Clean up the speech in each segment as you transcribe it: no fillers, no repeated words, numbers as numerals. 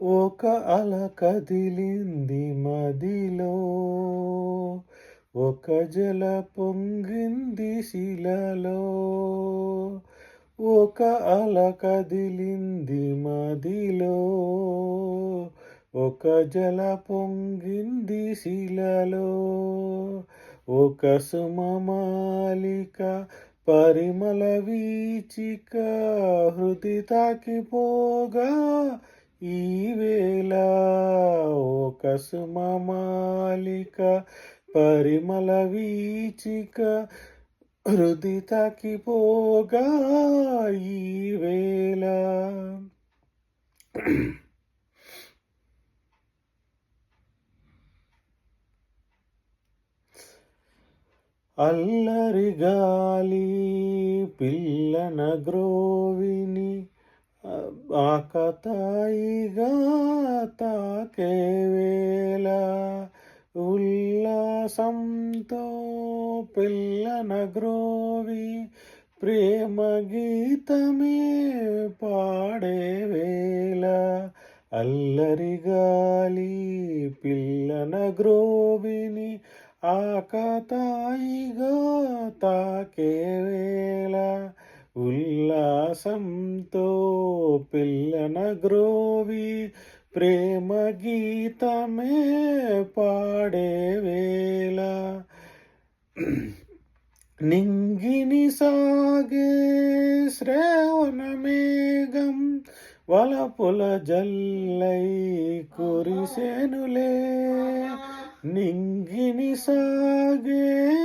ఒక అల కదిలింది మదిలో, ఒక జల పొంగింది శిలలో. ఒక అల కదిలింది మదిలో, ఒక జల పొంగింది శిలలో. ఒక సుమమాలిక పరిమళ వీచిక హృది తాకిపోగా ఈవేళ. ఒక సుమమాలిక పరిమళ వీచిక హృది తాకిపోగా ఈవేళ. అల్లరి గాలి పిల్లన గ్రోవిని ఆకతాయిగా తాకే వేళ. ఉల్లాసంతో పిల్లన గ్రోవి ప్రేమ గీతమే పాడే వేళ. అల్లరి గాలి పిల్లన గ్రోవిని ఆకతాయిగా తాకే వేళ. ఉల్లాసంతో పిల్లన గ్రోవి ప్రేమ గీతమే పాడే వేళ. నింగిని సాగే శ్రావణ మేఘం వలపుల జల్లై కురిసెనులే. నింగిని సాగే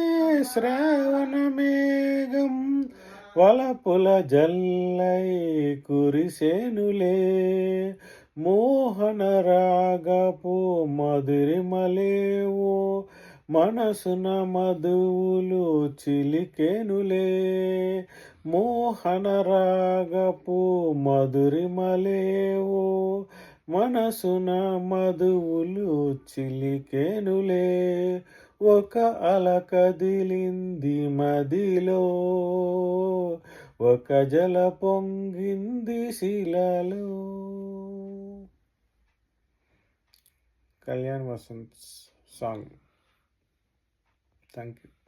శ్రావణ మేఘం వలపుల జల్లై కురిసెనులే. మోహన రాగపు మధురిమలేవో మనసున మధువులు చిలికెనులే. మోహన రాగపు మధురిమలేవో మనసున మధువులు చిలికెనులే. ఒక అల కదిలింది మదిలో, ఒక జల పొంగింది శిలలో. Kalyan Vasant song. Thank you.